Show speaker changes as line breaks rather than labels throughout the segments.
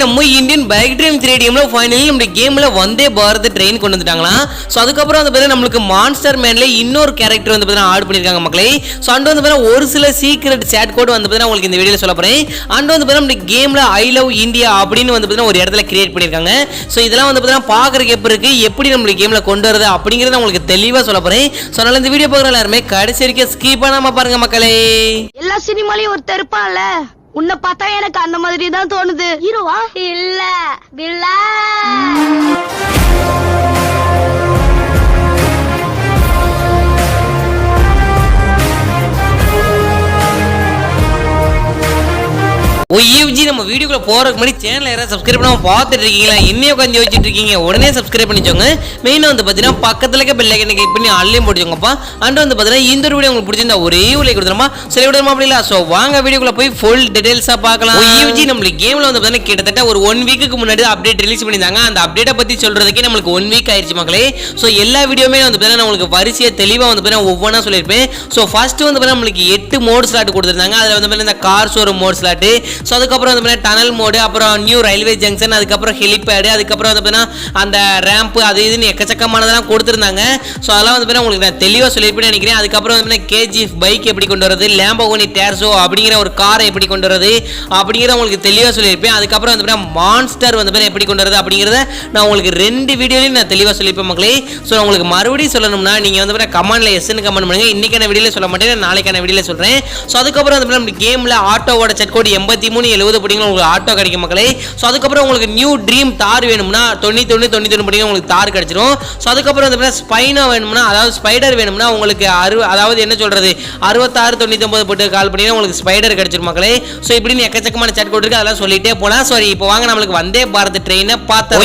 நம்ம Indian bike dream 3DMல finally நம்ம கேம்ல வந்தே பாரத் ட்ரெயின் கொண்டு வந்துட்டாங்களா. சோ அதுக்கு அப்புறம் வந்து பாத்தீங்கன்னா நமக்கு மான்ஸ்டர் மேன்ல இன்னொரு கேரக்டர் வந்து பாத்தீங்கன்னா ஆட் பண்ணிருக்காங்க மக்களே. சோ அண்ட் வந்து பாத்தீங்கன்னா ஒரு சில சீக்ரெட் சாட் கோட் வந்து பாத்தீங்கன்னா உங்களுக்கு இந்த வீடியோல சொல்ல போறேன். அண்ட் வந்து பாத்தீங்கன்னா நம்ம கேம்ல ஐ லவ் இந்தியா அப்படின்னு வந்து பாத்தீங்கன்னா ஒரு இடத்துல கிரியேட் பண்ணிருக்காங்க. சோ இதெல்லாம் வந்து பாத்தீங்கன்னா பாக்குறதுக்கு எப்படி இருக்கு, எப்படி நம்ம கேம்ல கொண்டு வரது அப்படிங்கறத உங்களுக்கு தெளிவா சொல்ல போறேன். சோ அதனால இந்த வீடியோ பார்க்குற எல்லாருமே கடைசி வரைக்கும் ஸ்கிப் பண்ணாம பாருங்க மக்களே.
எல்லா சினிமாலயும் ஒருத்தர் இருப்பான்ல, உன்னை பார்த்தா எனக்கு அந்த மாதிரி தான் தோணுது. ஹீரோவா இல்ல வில்லா.
OEFG நம்ம வீடியோக்குள்ள போறதுக்கு முன்னாடி சேனலை யாராவது சப்ஸ்கிரைப் பண்ணாம பார்த்துட்டு இருக்கீங்களா, இன்னையே உட்காந்து யோசிச்சுட்டு இருக்கீங்க, உடனே சப்ஸ்கிரைப் பண்ணிச்சோங்க. மெயினாக வந்து பார்த்தீங்கன்னா பக்கத்துல இருக்க பெல் ஐக்கனை கிளிக் பண்ணி ஆன்லைன் போட்டுக்கோங்கப்பா. அண்ட் வந்து பார்த்தீங்கன்னா இந்த வீடியோ உங்களுக்கு பிடிச்சிருந்தா ஒரே ஒரு லைக் கொடுத்துருமா, சரி விடுமா அப்படி இல்லை. ஸோ வாங்க வீடியோக்குள்ள போய் ஃபுல் டீடைல்ஸாக பார்க்கலாம். OEFG நம்மளுக்கு கேம்ல வந்து பார்த்தீங்கன்னா கிட்டத்தட்ட ஒரு 1 வீக்குக்கு முன்னாடி அப்டேட் ரிலீஸ் பண்ணியிருந்தாங்க. அந்த அப்டேட்டை பற்றி சொல்றதுக்கே நம்மளுக்கு 1 வீக் ஆயிடுச்சு மக்களே. ஸோ எல்லா வீடியோமே வந்து பார்த்தீங்கன்னா உங்களுக்கு வரிசையை தெளிவாக வந்து பார்த்தீங்கன்னா ஒவ்வொன்றா சொல்லியிருப்பேன். ஸோ ஃபர்ஸ்ட் வந்து பார்த்தீங்கன்னா நம்மளுக்கு 8 மோட் ஸ்லாட் கொடுத்துருந்தாங்க. அதில் வந்து பார்த்தீங்கன்னா இந்த car showroom mode slot, so அதுக்கப்புறம் வந்து டனல் மோடு, அப்புறம் நியூ ரயில்வே ஜங்ஷன், அதுக்கப்புறம் ஹெலிபேடு, அதுக்கப்புறம் வந்து அந்த ரேம்ப், அது இதுன்னு எக்கச்சக்கமானதெல்லாம் கொடுத்துருந்தாங்க. ஸோ அதெல்லாம் வந்து உங்களுக்கு நான் தெளிவாக சொல்லியிருப்பேன்னு நினைக்கிறேன். அதுக்கப்புறம் வந்து KGF பைக் எப்படி கொண்டு வரது, லேம்போகினி டேர்சோ அப்படிங்கிற ஒரு காரை எப்படி கொண்டு வரது அப்படிங்கிறத உங்களுக்கு தெளிவாக சொல்லியிருப்பேன். அதுக்கப்புறம் வந்து மான்ஸ்டர் வந்து எப்படி கொண்டு வரது அப்படிங்கிறத நான் உங்களுக்கு 2 வீடியோலையும் நான் தெளிவாக சொல்லியிருப்பேன் மக்களே. ஸோ உங்களுக்கு மறுபடியும் சொல்லணும்னா நீங்கள் வந்து கமெண்ட்ல எஸ்ன்னு கமெண்ட் பண்ணுங்க. இன்னைக்கான வீடியோவில் சொல்ல மாட்டேன், நாளைக்கான வீடியோவில் சொல்கிறேன். ஸோ அதுக்கப்புறம் வந்து நம்ம கேமில் ஆட்டோவோட செட் கோட் 8370 படிங்க உங்களுக்கு ஆட்டோ கிடைக்கும் மக்களே. ஸோ அதுக்கப்புறம் உங்களுக்கு நியூ ட்ரீம் தார் வேணும்னா 99 படிங்க உங்களுக்கு தார் கிடைச்சிரும். ஸோ அதுக்கப்புறம் வந்து ஸ்பைனோ வேணும்னா, அதாவது ஸ்பைடர் வேணும்னா உங்களுக்கு அதாவது என்ன சொல்றது 6699 போட்டு கால் பண்ணி உங்களுக்கு ஸ்பைடர் கிடைச்சிரும் மக்களே. ஸோ இப்படின்னு எக்கச்சக்கமான சாட் கோட் இருக்கு, அதெல்லாம் சொல்லிட்டே போலாம். சரி இப்போ வாங்க நம்மளுக்கு வந்தே பாரத் ட்ரெயினை பார்த்தோம்.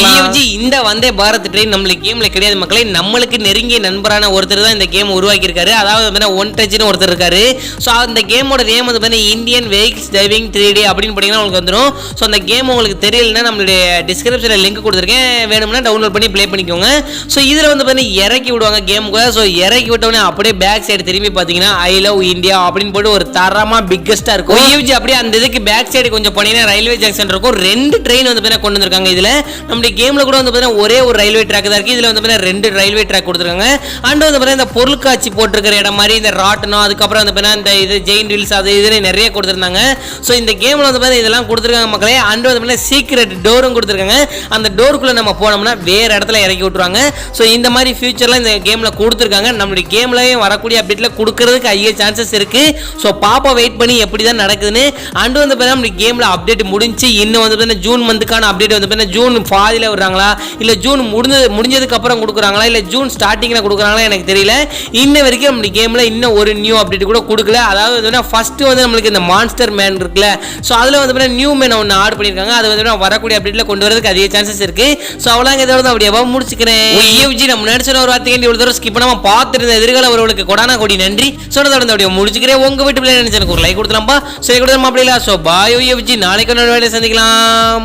இந்த வந்தே பாரத் ட்ரெயின் நம்மளுக்கு கேம்ல கிடையாது மக்களே. நம்மளுக்கு நெருங்கிய நண்பரான ஒருத்தர் தான் இந்த கேம் உருவாக்கி இருக்காரு. அதாவது ஒன் டச்னு ஒருத்தர் இருக்காரு. ஸோ அந்த கேமோட நேம் வந்து இந்தியன் வெஹிக்கிள்ஸ் டிரைவிங் 3D அப்படின்னு பார்த்தீங்கன்னா உங்களுக்கு வந்துடும். ஸோ அந்த கேம் உங்களுக்கு தெரியலன்னா நம்மளுடைய டிஸ்கிரிப்ஷனில் லிங்க் கொடுத்துருக்கேன், வேணும்னா டவுன்லோட் பண்ணி ப்ளே பண்ணிக்கோங்க. ஸோ இதில் வந்து பார்த்தீங்கன்னா இறக்கி விடுவாங்க கேமுக்கு. ஸோ இறக்கி விட்டோடனே அப்படியே பேக் சைடு திரும்பி பார்த்தீங்கன்னா ஐ லவ் இந்தியா அப்படின்னு போட்டு ஒரு தரமாக பிக்கஸ்ட்டாக இருக்கும். OEFG அப்படியே அந்த இதுக்கு பேக் சைடு கொஞ்சம் போனீங்கன்னா ரயில்வே ஜங்ஷன் இருக்கும். 2 ட்ரெயின் வந்து பார்த்தீங்கன்னா கொண்டு வந்திருக்காங்க. இதில் நம்மளுடைய கேமில் கூட வந்து பார்த்தீங்கன்னா ஒரே ஒரு ரயில்வே ட்ராக் தான் இருக்குது. இதில் வந்து பார்த்தீங்கன்னா 2 ரயில்வே ட்ராக் கொடுத்துருக்காங்க. அண்ட் வந்து பார்த்தீங்கன்னா இந்த பொருட்காட்சி போட்டிருக்கிற இடம் மாதிரி இந்த ராட்டனம், அதுக்கப்புறம் வந்து பார்த்தீங்கன்னா இந்த இது ஜெயின் வீல்ஸ், அது இதுன்னு நிறைய கொடுத்துருந்தாங்க. ஸோ இந்த கேமில் வந்து பார்த்தீங்கன்னா இதெல்லாம் கொடுத்துருக்காங்க மக்களே. அண்ட் வந்து சீக்ரெட் டோரும் கொடுத்துருக்காங்க. அந்த டோருக்குள்ள நம்ம போனோம்னா வேற இடத்துல இறக்கி விட்டுருவாங்க. ஸோ இந்த மாதிரி ஃபியூச்சர்லாம் இந்த கேம்ல கொடுத்துருக்காங்க. நம்மளுடைய கேம்லயும் வரக்கூடிய அப்டேட்ல கொடுக்கறதுக்கு அதிக சான்சஸ் இருக்கு. ஸோ பாப்பா வெயிட் பண்ணி எப்படி தான் நடக்குதுன்னு. அண்ட் வந்து நம்ம கேம்ல அப்டேட் முடிஞ்சு இன்னும் வந்து ஜூன் மந்த்துக்கான அப்டேட் வந்து ஜூன் பாதியில விடுறாங்களா, இல்ல ஜூன் முடிஞ்சதுக்கு அப்புறம் கொடுக்குறாங்களா, இல்ல ஜூன் ஸ்டார்டிங்ல கொடுக்குறாங்களா எனக்கு தெரியல. இன்ன வரைக்கும் நம்ம கேம்ல இன்னும் ஒரு நியூ அப்டேட் கூட கொடுக்கல. அதாவது ஃபர்ஸ்ட் வந்து நம்மளுக்கு இந்த மான்ஸ்டர் மேன் இருக்குல்ல, ஸோ அதுல வந்து நியூ மேன் ஒன்று ஆட் பண்ணிருக்காங்க. அது வந்து வரக்கூடிய அப்டேட்ல கொண்டு வரதுக்கு அதிக சான்சஸ் இருக்கு. ஸோ அவ்வளவு இதோட அப்படியே முடிச்சுக்கிறேன். OEFG நம்ம நடிச்ச ஒரு வார்த்தைக்கு ஒரு தடவை ஸ்கிப் பண்ணாம பார்த்துருந்த எதிர்கால அவர்களுக்கு கொடானா கொடி நன்றி. சொன்னதோட அப்படியே முடிச்சுக்கிறேன். உங்க வீட்டு பிள்ளை நினைச்சு எனக்கு ஒரு லைக் கொடுத்துலாம்பா. சரி கொடுத்துருமா அப்படி இல்லை. ஸோ பாய் OEFG, நாளைக்கு ஒரு வேலையை சந்திக்கலாம்.